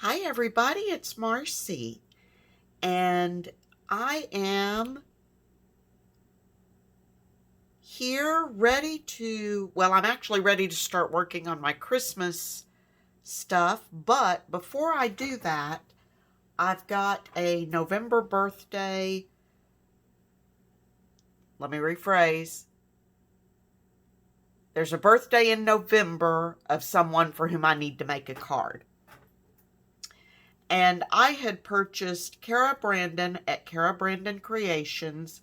Hi everybody, it's Marcy, and I am here I'm actually ready to start working on my Christmas stuff, but before I do that, I've got a November birthday. Let me rephrase. There's a birthday in November of someone for whom I need to make a card. And I had purchased Cara Brandon at Cara Brandon Creations,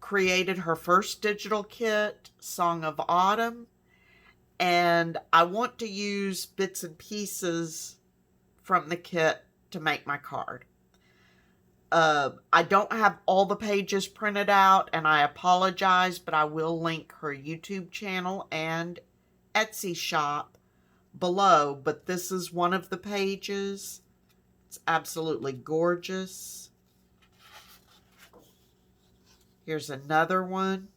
created her first digital kit, Song of Autumn, and I want to use bits and pieces from the kit to make my card. I don't have all the pages printed out, and I apologize, but I will link her YouTube channel and Etsy shop below. But this is one of the pages. It's absolutely gorgeous. Here's another one.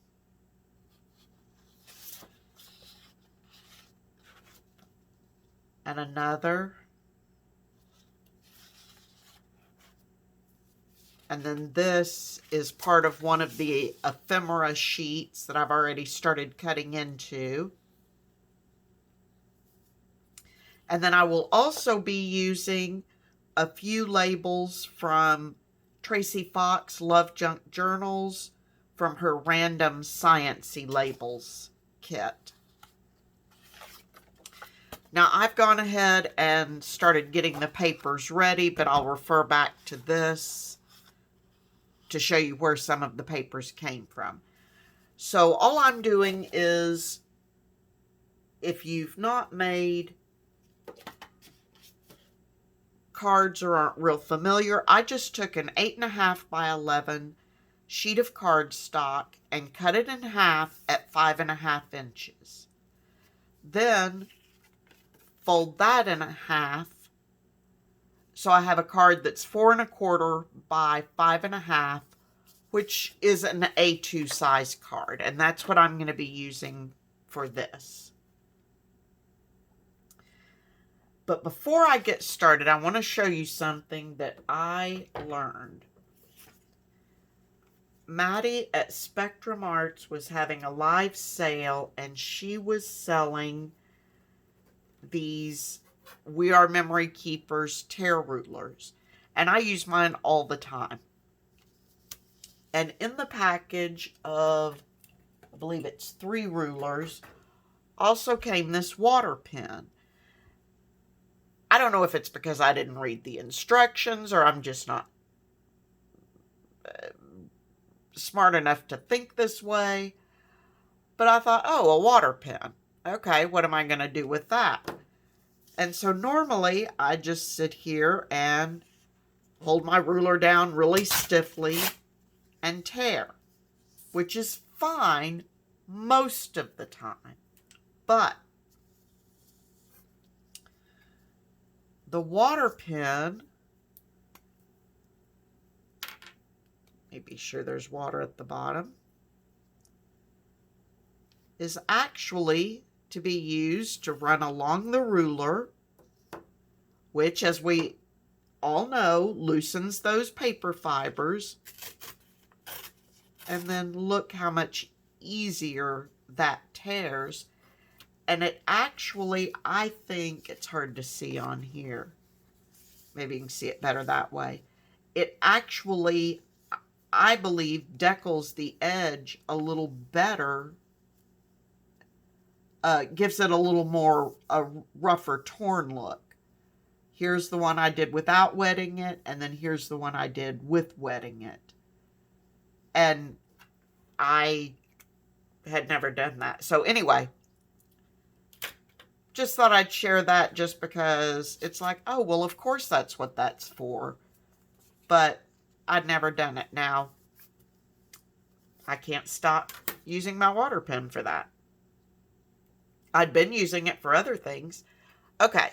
And another. And then this is part of one of the ephemera sheets that I've already started cutting into. And then I will also be using a few labels from Tracy Fox Love Junk Journals from her Random Science-y Labels kit. Now I've gone ahead and started getting the papers ready, but I'll refer back to this to show you where some of the papers came from. So all I'm doing is, if you've not made cards or aren't real familiar, I just took an 8.5 by 11 sheet of cardstock and cut it in half at 5.5 inches. Then fold that in half, so I have a card that's 4.25 by 5.5, which is an A2 size card, and that's what I'm going to be using for this. But before I get started, I want to show you something that I learned. Maddie at Spectrum Arts was having a live sale, and she was selling these We Are Memory Keepers tear rulers. And I use mine all the time. And in the package of, I believe it's 3 rulers, also came this water pen. I don't know if it's because I didn't read the instructions or I'm just not smart enough to think this way. But I thought, oh, a water pen. Okay, what am I going to do with that? And so normally I just sit here and hold my ruler down really stiffly and tear, which is fine most of the time. But the water pen, let me be sure there's water at the bottom, is actually to be used to run along the ruler, which, as we all know, loosens those paper fibers. And then look how much easier that tears. And it actually, I think, it's hard to see on here. Maybe you can see it better that way. It actually, I believe, decals the edge a little better. Gives it a little more a rougher, torn look. Here's the one I did without wetting it, and then here's the one I did with wetting it. And I had never done that. So anyway, just thought I'd share that just because it's like, oh, well, of course that's what that's for. But I'd never done it. Now, I can't stop using my water pen for that. I'd been using it for other things. Okay.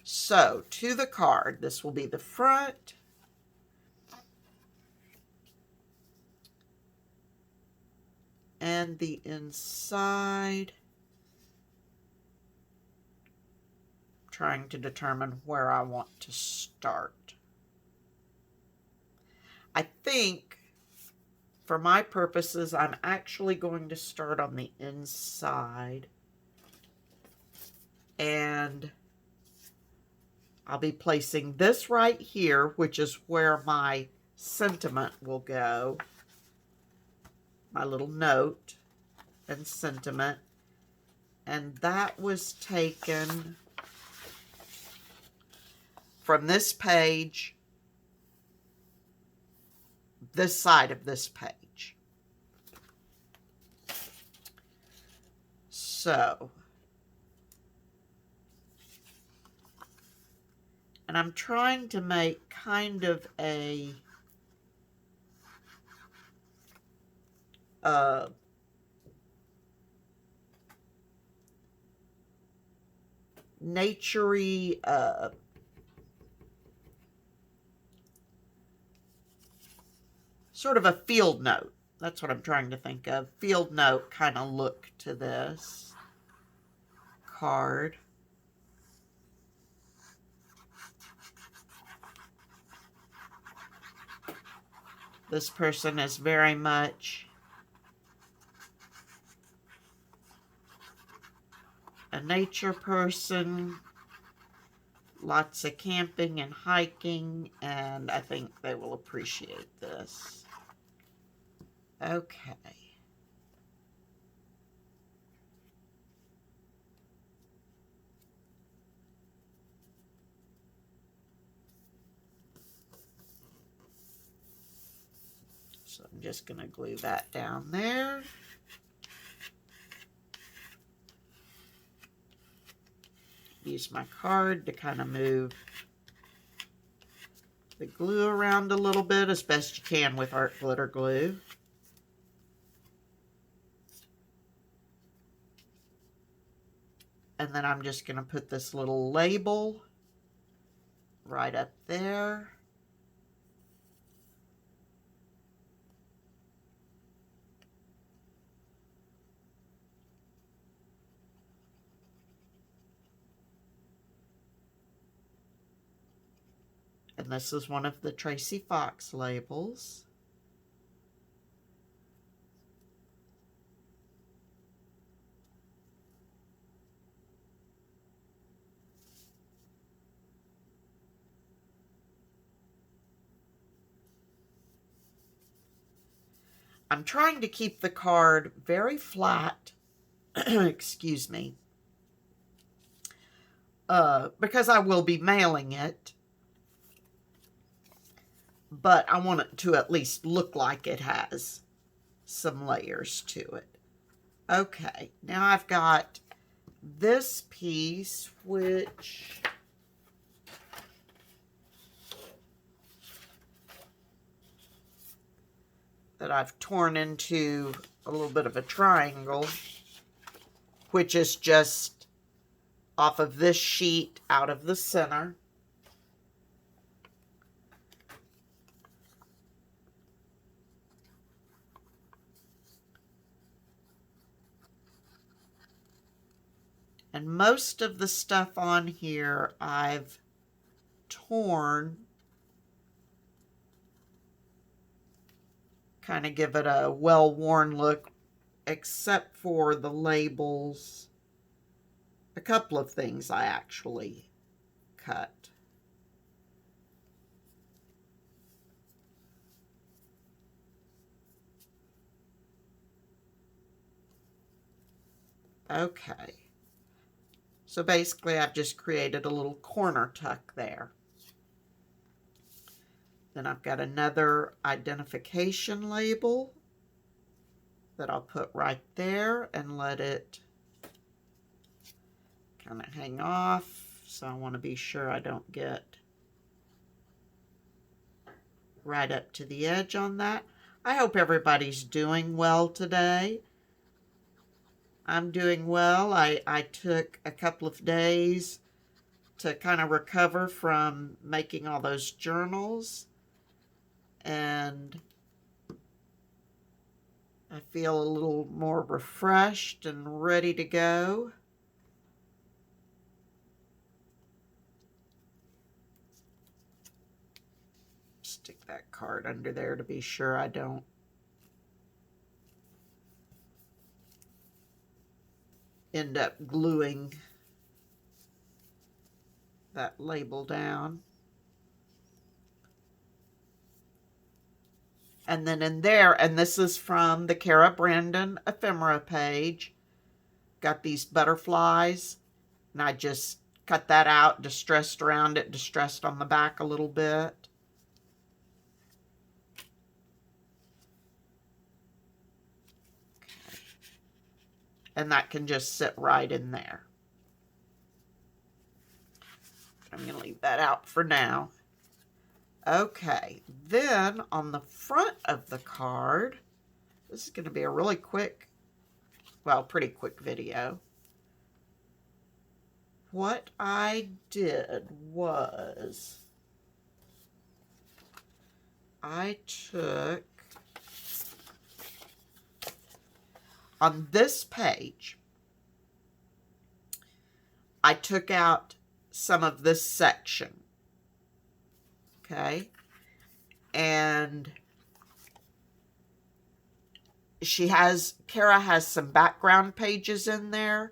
So, to the card. This will be the front. And the inside. trying to determine where I want to start. I think, for my purposes, I'm actually going to start on the inside. And I'll be placing this right here, which is where my sentiment will go. My little note and sentiment. And that was taken from this page, this side of this page. So, and I'm trying to make kind of a nature-y, sort of a field note. That's what I'm trying to think of. Field note kind of look to this card. This person is very much a nature person, lots of camping and hiking, and I think they will appreciate this. Okay. So I'm just going to glue that down there. Use my card to kind of move the glue around a little bit as best you can with art glitter glue. And then I'm just going to put this little label right up there. And this is one of the Tracy Fox labels. I'm trying to keep the card very flat, excuse me, because I will be mailing it. But I want it to at least look like it has some layers to it. Okay, now I've got this piece, which that I've torn into a little bit of a triangle, which is just off of this sheet out of the center. And most of the stuff on here I've torn, kind of give it a well-worn look, except for the labels. A couple of things I actually cut. Okay. So basically I've just created a little corner tuck there. Then I've got another identification label that I'll put right there and let it kind of hang off. So I want to be sure I don't get right up to the edge on that. I hope everybody's doing well today. I'm doing well. I took a couple of days to kind of recover from making all those journals, and I feel a little more refreshed and ready to go. that card under there to be sure I don't end up gluing that label down. And then in there, and this is from the Cara Brandon ephemera page, got these butterflies, and I just cut that out, distressed around it, distressed on the back a little bit. Okay. And that can just sit right in there. I'm going to leave that out for now. Okay, then on the front of the card, this is going to be a really quick, well, pretty quick video. What I did was I took, on this page, I took out some of this section. Okay, and Cara has some background pages in there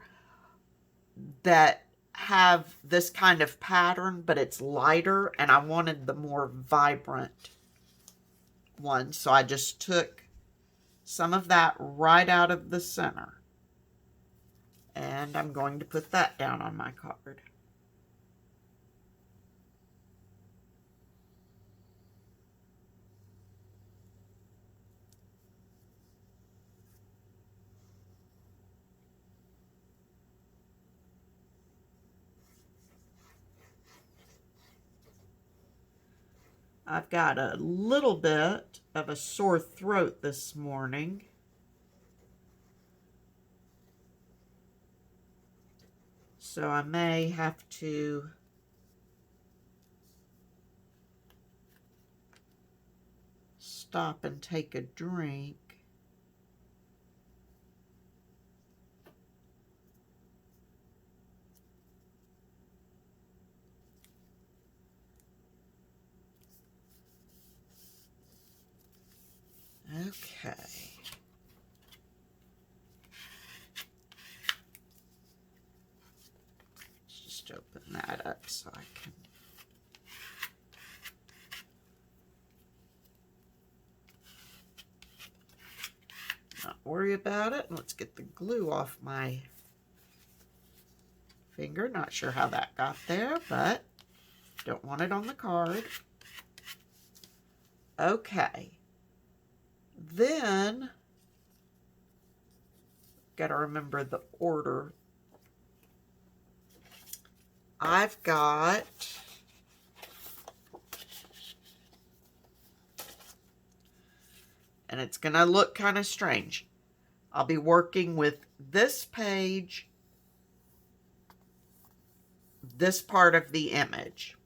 that have this kind of pattern, but it's lighter, and I wanted the more vibrant one, so I just took some of that right out of the center, and I'm going to put that down on my card. I've got a little bit of a sore throat this morning. So I may have to stop and take a drink. Okay. Let's just open that up so I can. Not worry about it. Let's get the glue off my finger. Not sure how that got there, but don't want it on the card. Okay. Then, got to remember the order. I've got and it's going to look kind of strange. I'll be working with this page, this part of the image.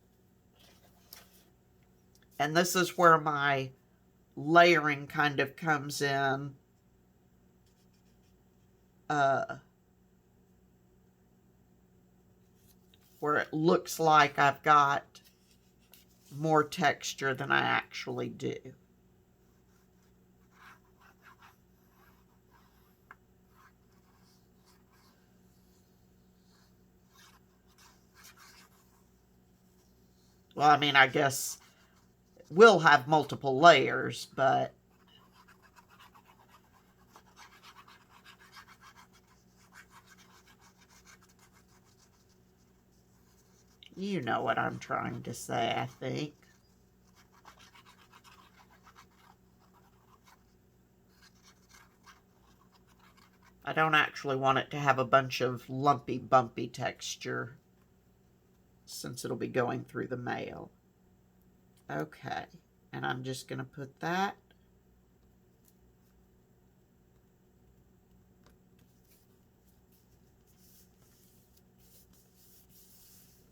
And this is where my layering kind of comes in. Where it looks like I've got more texture than I actually do. Well, I mean, I guess we'll have multiple layers, but you know what I'm trying to say, I think. I don't actually want it to have a bunch of lumpy, bumpy texture since it'll be going through the mail. Okay, and I'm just going to put that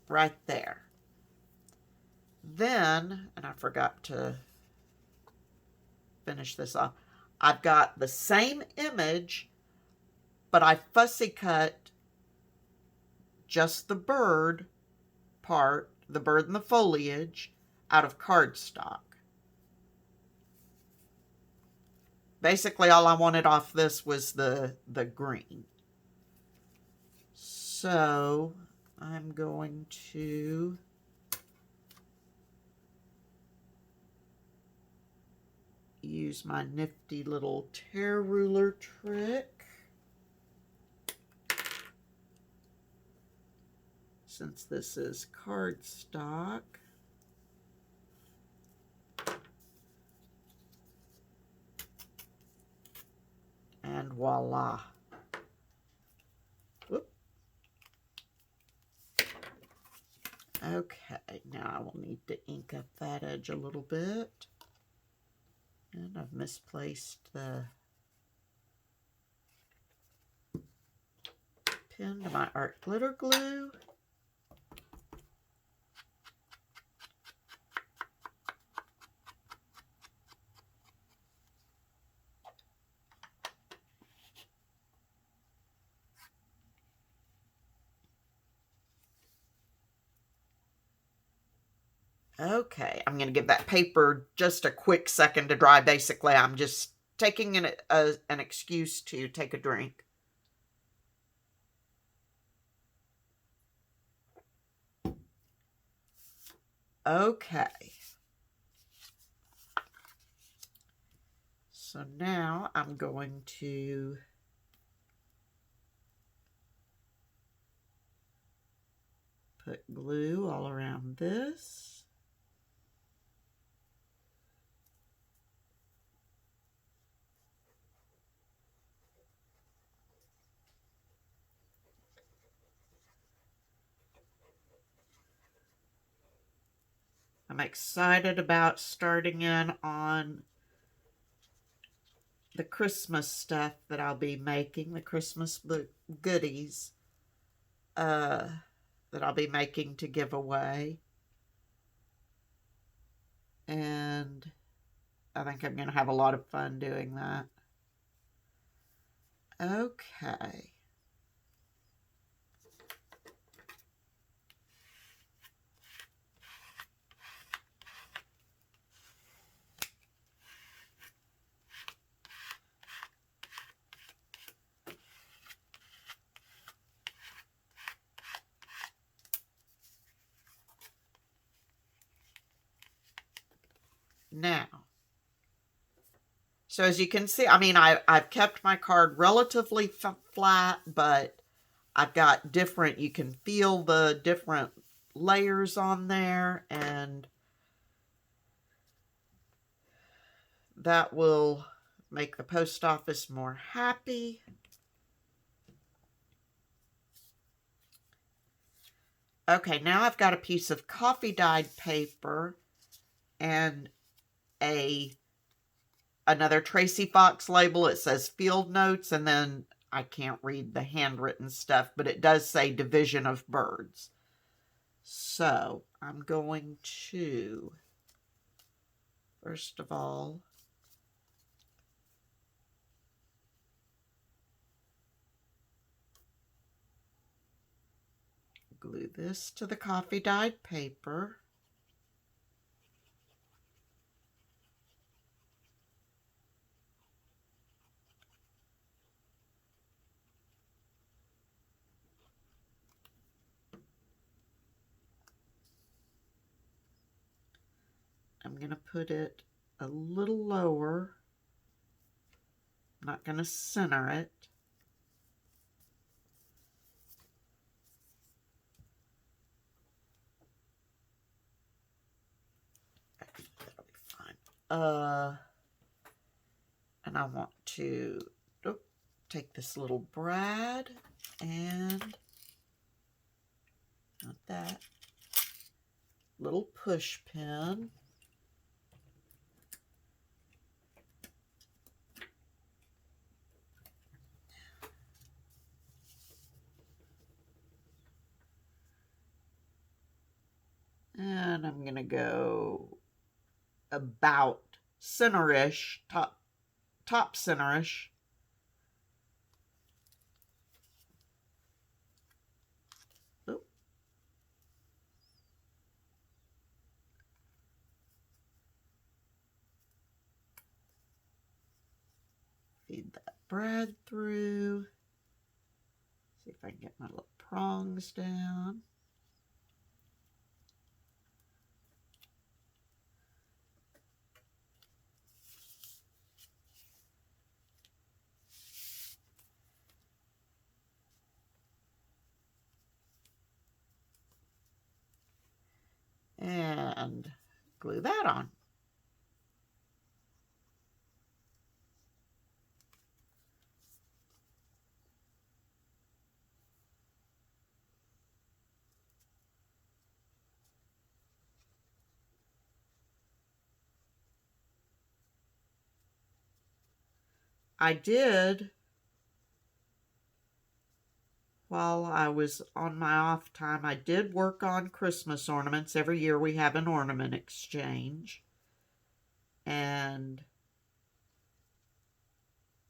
right there. Then, and I forgot to finish this off, I've got the same image, but I fussy cut just the bird part, the bird and the foliage, out of cardstock. basically all I wanted off this was the green. So I'm going to use my nifty little tear ruler trick. Since this is cardstock. And voila. Whoop. Okay, now I will need to ink up that edge a little bit. And I've misplaced the pin to my art glitter glue. Okay, I'm going to give that paper just a quick second to dry. Basically, I'm just taking an excuse to take a drink. Okay. So now I'm going to put glue all around this. I'm excited about starting in on the Christmas stuff that I'll be making, the Christmas goodies that I'll be making to give away. And I think I'm going to have a lot of fun doing that. Okay. Now, so as you can see, I mean, I've kept my card relatively flat, but I've got different, you can feel the different layers on there, and that will make the post office more happy. Okay, now I've got a piece of coffee dyed paper and another Tracy Fox label. It says field notes, and then I can't read the handwritten stuff, but it does say division of birds. So I'm going to, first of all, glue this to the coffee dyed paper. I'm going to put it a little lower. I'm not going to center it. That'll be fine. And I want to take this little brad and not that little push pin. And I'm going to go about center-ish, top center-ish. feed that bread through. See if I can get my little prongs down. And glue that on. I did, while I was on my off time, I did work on Christmas ornaments. Every year we have an ornament exchange. And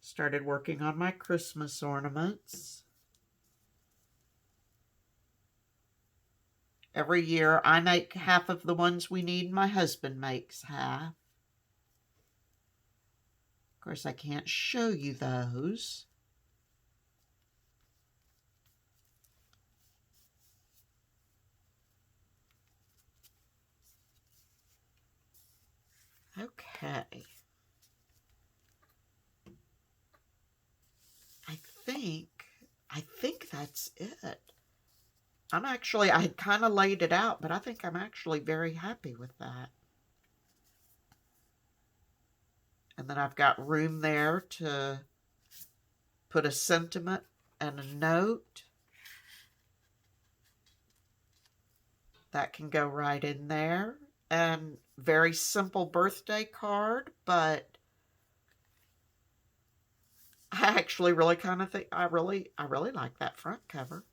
started working on my Christmas ornaments. Every year I make half of the ones we need. My husband makes half. Of course, I can't show you those. Okay. I think that's it. I had kind of laid it out, but I think I'm actually very happy with that. And then I've got room there to put a sentiment and a note. That can go right in there. And very simple birthday card, but I actually really kind of think I really like that front cover.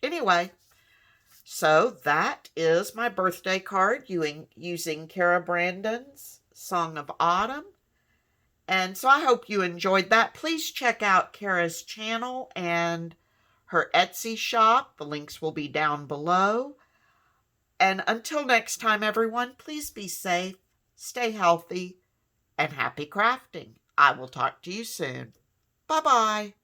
Anyway, so that is my birthday card using Cara Brandon's Song of Autumn. And so I hope you enjoyed that. Please check out Cara's channel and her Etsy shop. The links will be down below. And until next time, everyone, please be safe, stay healthy, and happy crafting. I will talk to you soon. Bye-bye.